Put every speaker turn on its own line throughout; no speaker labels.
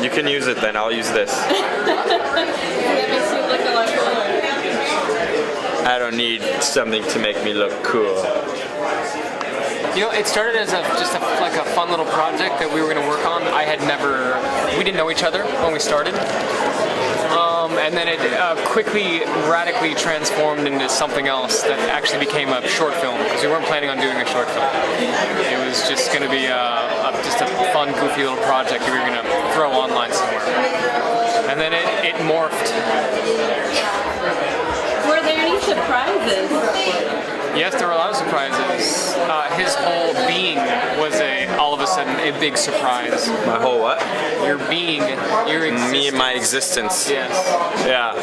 You can use it then. I'll use this.
That makes you look a lot cooler.
I don't need something to make me look cool.
You know, it started as just a fun little project that we were going to work on. We didn't know each other when we started. And then it quickly, radically transformed into something else that actually became a short film, because we weren't planning on doing a short film. It was just going to be just a fun, goofy little project that we were going to throw online somewhere. And then it morphed.
Were there any surprises?
Yes, there were a lot of surprises. His whole being was all of a sudden a big surprise.
My whole what?
Your being, your existence.
Me and my existence.
Yes.
Yeah.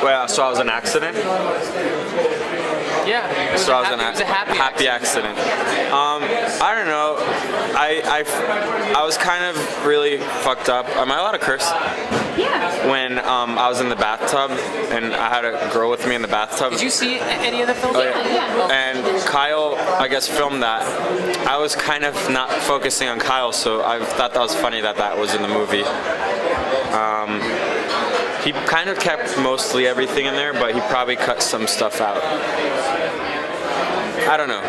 Well, so I was an accident?
Yeah. It was a happy accident.
I don't know. I was kind of really fucked up. Am I allowed to curse?
Yeah.
When I was in the bathtub and I had a girl with me in the bathtub.
Did you see any of the films?
Oh, yeah. And Kyle, I guess, filmed that. I was kind of not focusing on Kyle, so I thought that was funny that was in the movie. He kind of kept mostly everything in there, but he probably cut some stuff out. I don't know.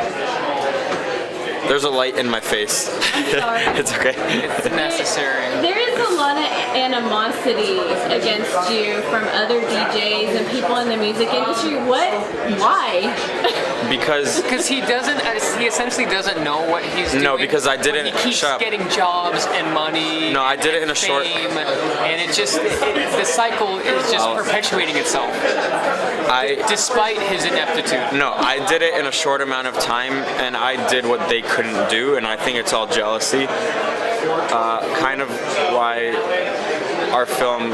There's a light in my face. It's okay.
It's necessary.
There is a lot of animosity against you from other DJs and people in the music industry. What? Why?
Because
he essentially doesn't know what he's doing.
No, because I didn't.
He keeps getting jobs and money.
No, I did it in a short.
And the cycle is just perpetuating itself. Despite his ineptitude.
No, I did it in a short amount of time, and I did what they couldn't do, and I think it's all jealousy. Kind of why our film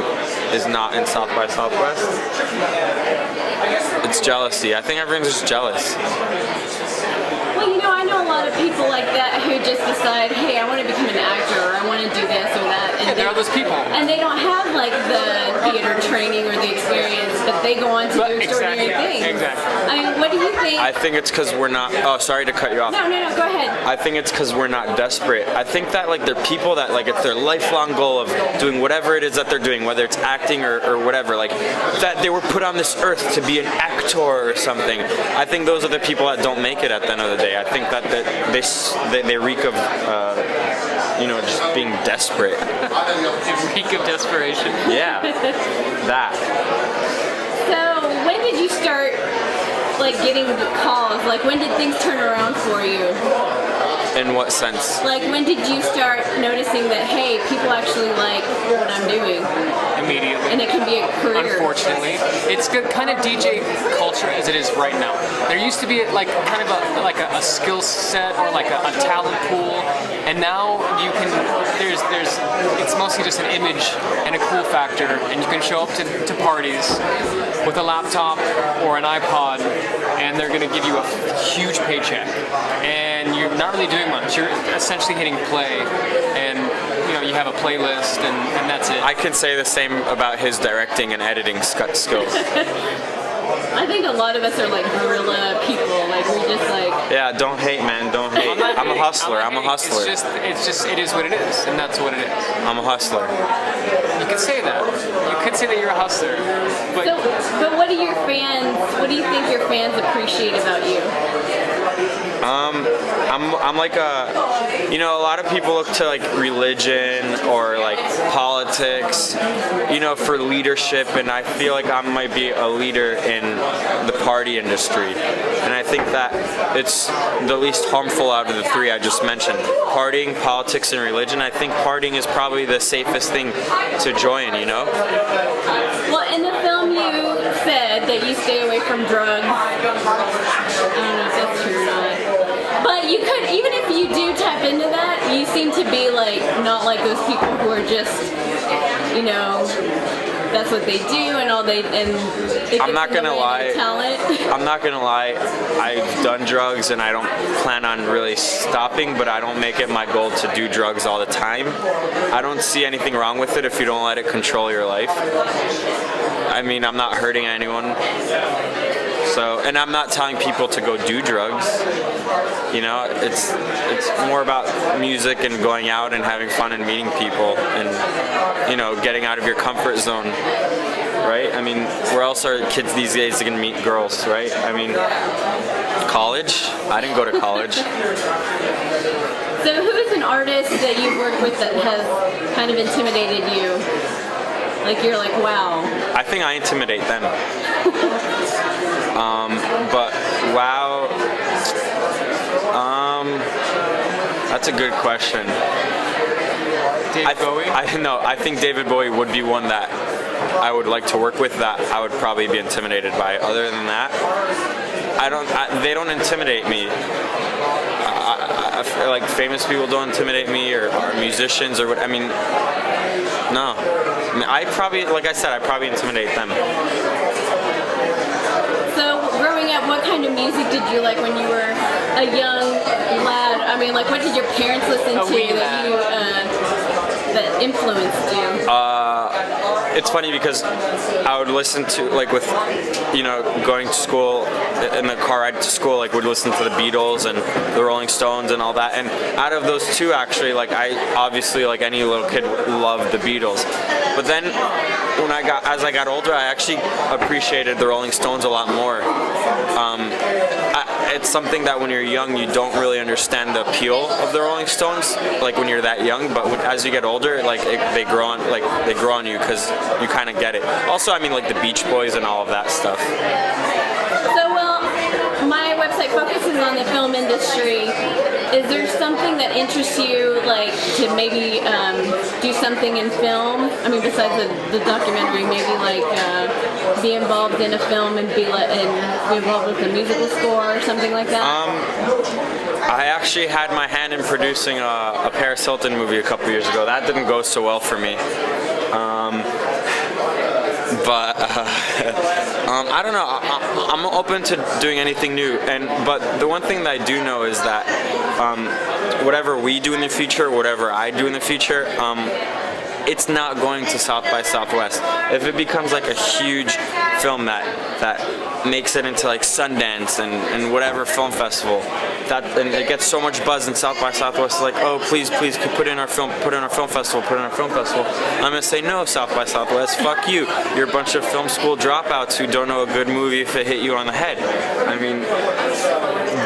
is not in South by Southwest. It's jealousy. I think everyone's just jealous.
Well, you know, I know a lot of people like that who just decide, hey, I want to become an actor, or I want to do this or that. And
there are those people.
And they don't have like the theater training or the experience, but they go on to do extraordinary things.
Exactly.
I mean, what do you think?
I think it's because we're not. Oh, sorry to cut you off.
No, go ahead.
I think it's because we're not desperate. I think that like they're people that like it's their lifelong goal of doing whatever it is that they're doing, whether it's acting or whatever. Like that they were put on this earth to be an actor or something. I think those are the people that don't make it at the end of the day. I think that they reek of just being desperate.
They reek of desperation.
Yeah, that.
So when did you start like getting the calls? Like when did things turn around for you?
In what sense?
Like when did you start noticing that, hey, people actually like what I'm doing?
Immediately.
And it can be a career.
Unfortunately. It's good kind of DJ culture as it is right now. There used to be like kind of a skill set or like a talent pool, and now you can it's mostly just an image and a cool factor, and you can show up to parties with a laptop or an iPod, and they're going to give you a huge paycheck, and you're not really doing much. You're essentially hitting play, and you have a playlist, and that's it.
I can say the same about his directing and editing skills.
I think a lot of us are like guerrilla people. Like we just like.
Yeah, don't hate, man. Don't hate. I'm a hustler. I'm a hustler.
It's just it is what it is, and that's what it is.
I'm a hustler.
You could say that. You could say that you're a hustler.
But what do your fans? What do you think your fans appreciate about you?
I'm like a lot of people look to like religion or like politics, for leadership, and I feel like I might be a leader in the party industry, and I think that it's the least harmful out of the three I just mentioned. Partying, politics, and religion. I think partying is probably the safest thing to join,
Well, in the film you said that you stay away from drugs. I don't know if that's true or not. But you could, even if you do tap into that, you seem to be like, not like those people who are just, that's what they do and
I'm not gonna lie.
Talent.
I'm not gonna lie. I've done drugs and I don't plan on really stopping, but I don't make it my goal to do drugs all the time. I don't see anything wrong with it if you don't let it control your life. I mean, I'm not hurting anyone. So, and I'm not telling people to go do drugs. You know, it's more about music and going out and having fun and meeting people and, you know, getting out of your comfort zone, right? I mean, where else are kids these days going to meet girls, right? I mean, college? I didn't go to college.
So who is an artist that you've worked with that has kind of intimidated you? Like you're like, wow.
I think I intimidate them. But wow. That's a good question.
David Bowie?
I think David Bowie would be one that I would like to work with that I would probably be intimidated by. Other than that, they don't intimidate me. I feel like famous people don't intimidate me or musicians or what. I mean, no. I mean, I probably, like I said, I probably intimidate them.
So growing up, what kind of music did you like when you were a young lad? I mean, like what did your parents listen to that influenced you?
It's funny because I would listen to, like with, you know, going to school, in the car ride to school, like would listen to the Beatles and the Rolling Stones and all that. And out of those two, actually, like I obviously, like any little kid, loved the Beatles. But then as I got older, I actually appreciated the Rolling Stones a lot more. It's something that when you're young, you don't really understand the appeal of the Rolling Stones, like when you're that young. But as you get older, like they grow on you because you kind of get it. Also, I mean, like the Beach Boys and all of that stuff.
So, well, my website focuses on the film industry. Is there something that interests you, like to maybe do something in film? I mean, besides the documentary, maybe like be involved in a film and be involved with a musical score or something like that?
I actually had my hand in producing a Paris Hilton movie a couple years ago. That didn't go so well for me. But I don't know. I'm open to doing anything new. But the one thing that I do know is that whatever we do in the future, whatever I do in the future, it's not going to South by Southwest. If it becomes like a huge film that makes it into like Sundance and whatever film festival, and it gets so much buzz in South by Southwest, like, oh please put in our film festival. I'm gonna say no, South by Southwest, fuck you. You're a bunch of film school dropouts who don't know a good movie if it hit you on the head. I mean,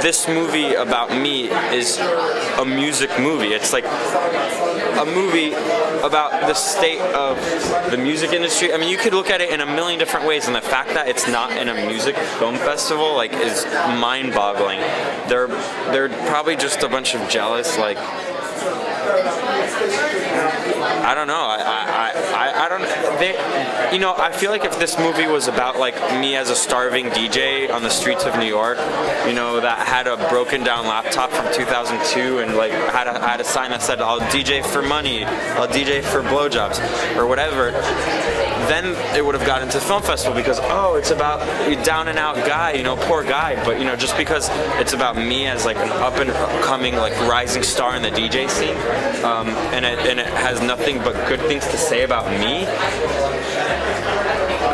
this movie about me is a music movie. It's like a movie about the state of the music industry. I mean, you could look at it in a million different ways, and the fact that it's not in a music film festival, like, is mind-boggling. They're probably just a bunch of jealous, like, I don't know. I don't. You know, I feel like if this movie was about like me as a starving DJ on the streets of New York, you know, that had a broken down laptop from 2002 and like had a sign that said, "I'll DJ for money, I'll DJ for blowjobs," or whatever, then it would have gotten to the film festival because, oh, it's about a down and out guy, you know, poor guy. But you know, just because it's about me as like an up and coming like rising star in the DJ scene, and it has nothing but good things to say about me,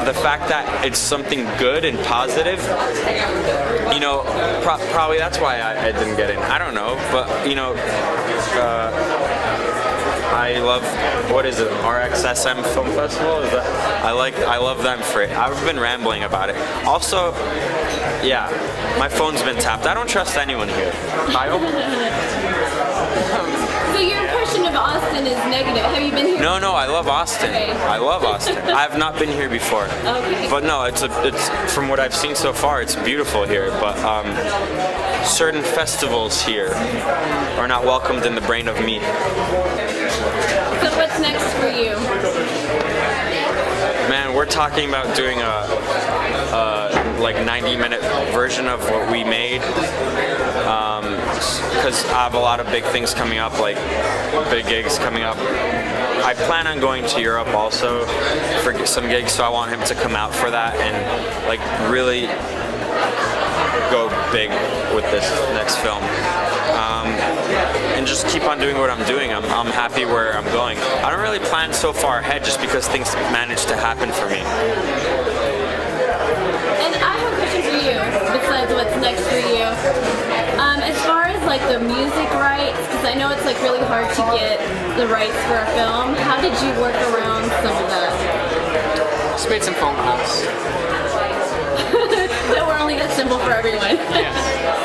the fact that it's something good and positive, you know, probably that's why I didn't get in. I don't know, but you know, I love, what is it, RXSM Film Festival? Is that, I love them for it. I've been rambling about it. Also, yeah, my phone's been tapped. I don't trust anyone here. Kyle?
So your impression of Austin is negative. Have you been here?
No, I love Austin.
Okay.
I love Austin. I have not been here before.
Okay.
But no, it's from what I've seen so far, it's beautiful here. But certain festivals here are not welcomed in the brain of me.
So what's next for you?
Man, we're talking about doing a like 90-minute version of what we made, because I have a lot of big things coming up, like big gigs coming up. I plan on going to Europe also for some gigs, so I want him to come out for that and like really go big with this next film. And just keep on doing what I'm doing. I'm happy where I'm going. I don't really plan so far ahead just because things manage to happen for me.
And I have a question for you, besides what's next for you. As far the music rights? Because I know it's like really hard to get the rights for a film. How did you work around some of that?
Just made some phone calls.
That were only that simple for everyone.
Yes.